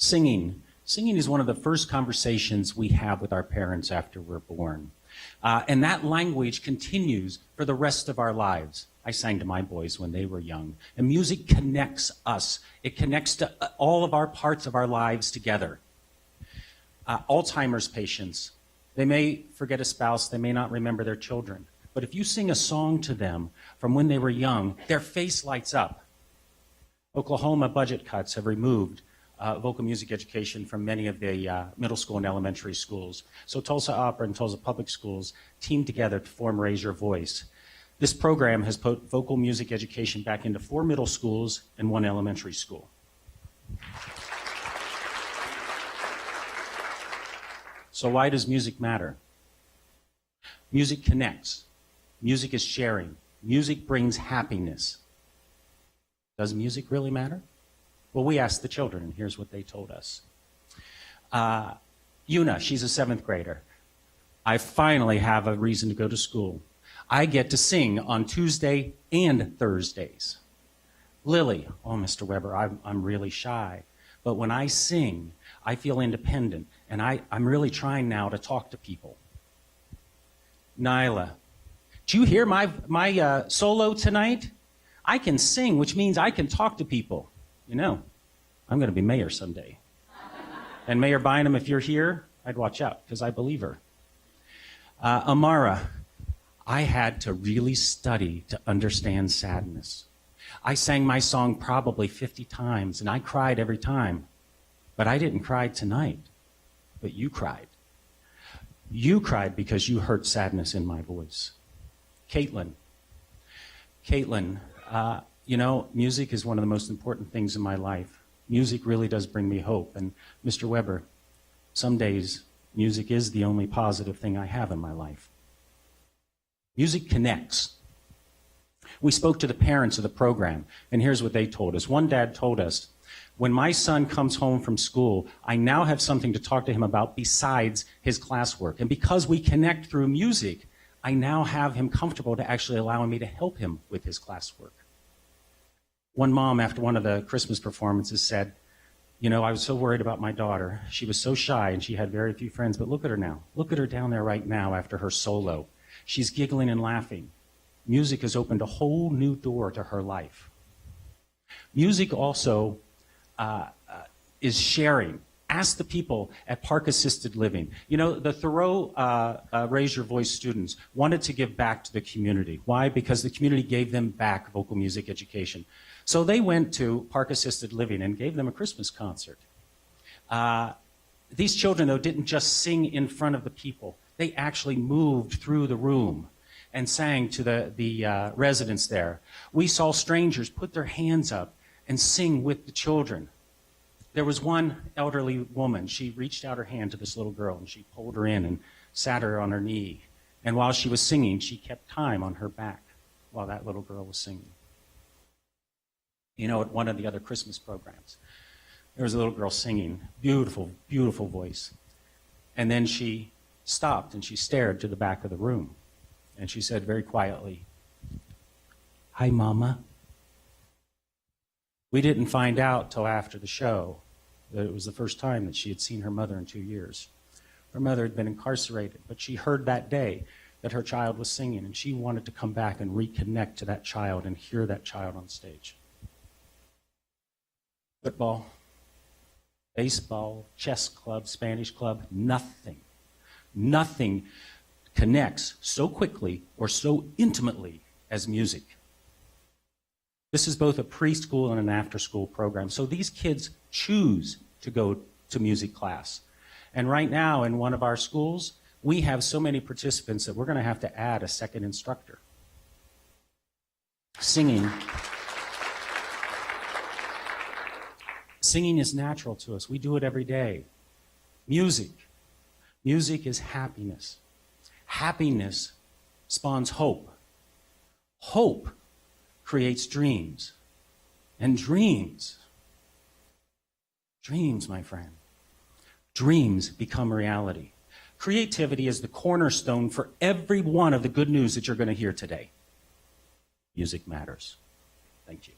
Singing. Singing is one of the first conversations we have with our parents after we're born. And that language continues for the rest of our lives. I sang to my boys when they were young. And music connects us. It connects to all of our parts of our lives together. Alzheimer's patients, they may forget a spouse, they may not remember their children. But if you sing a song to them from when they were young, their face lights up. Oklahoma budget cuts have removed vocal music education from many of the middle school and elementary schools. So Tulsa Opera and Tulsa Public Schools teamed together to form Raise Your Voice. This program has put vocal music education back into 4 middle schools and 1 elementary school. So why does music matter? Music connects. Music is sharing. Music brings happiness. Does music really matter? Well, we asked the children, and here's what they told us. Yuna, she's a 7th grader. I finally have a reason to go to school. I get to sing on Tuesday and Thursdays. Lily, oh, Mr. Weber, I'm really shy. But when I sing, I feel independent, and I'm really trying now to talk to people. Nyla, do you hear my solo tonight? I can sing, which means I can talk to people. You know, I'm going to be mayor someday. And Mayor Bynum, if you're here, I'd watch out, because I believe her. Amara, I had to really study to understand sadness. I sang my song probably 50 times, and I cried every time. But I didn't cry tonight. But you cried. You cried because you heard sadness in my voice. Caitlin, you know, music is one of the most important things in my life. Music really does bring me hope. And Mr. Weber, some days, music is the only positive thing I have in my life. Music connects. We spoke to the parents of the program, and here's what they told us. One dad told us, when my son comes home from school, I now have something to talk to him about besides his classwork. And because we connect through music, I now have him comfortable to actually allowing me to help him with his classwork. One mom, after one of the Christmas performances, said, you know, I was so worried about my daughter. She was so shy and she had very few friends, but look at her now. Look at her down there right now after her solo. She's giggling and laughing. Music has opened a whole new door to her life. Music also is sharing. Ask the people at Park Assisted Living. You know, the Thoreau Raise Your Voice students wanted to give back to the community. Why? Because the community gave them back vocal music education. So they went to Park Assisted Living and gave them a Christmas concert. These children, though, didn't just sing in front of the people. They actually moved through the room and sang to the residents there. We saw strangers put their hands up and sing with the children. There was one elderly woman. She reached out her hand to this little girl, and she pulled her in and sat her on her knee. And while she was singing, she kept time on her back while that little girl was singing. You know, at one of the other Christmas programs, there was a little girl singing, beautiful, beautiful voice. And then she stopped and she stared to the back of the room. And she said very quietly, "Hi, Mama." We didn't find out till after the show that it was the first time that she had seen her mother in 2 years. Her mother had been incarcerated, but she heard that day that her child was singing, and she wanted to come back and reconnect to that child and hear that child on stage. Football, baseball, chess club, Spanish club, nothing connects so quickly or so intimately as music. This is both a preschool and an after-school program. So these kids choose to go to music class. And right now in one of our schools, we have so many participants that we're going to have to add a second instructor. Singing is natural to us. We do it every day. Music is happiness. Happiness spawns hope. Hope creates dreams. And dreams, my friend, dreams become reality. Creativity is the cornerstone for every one of the good news that you're going to hear today. Music matters. Thank you.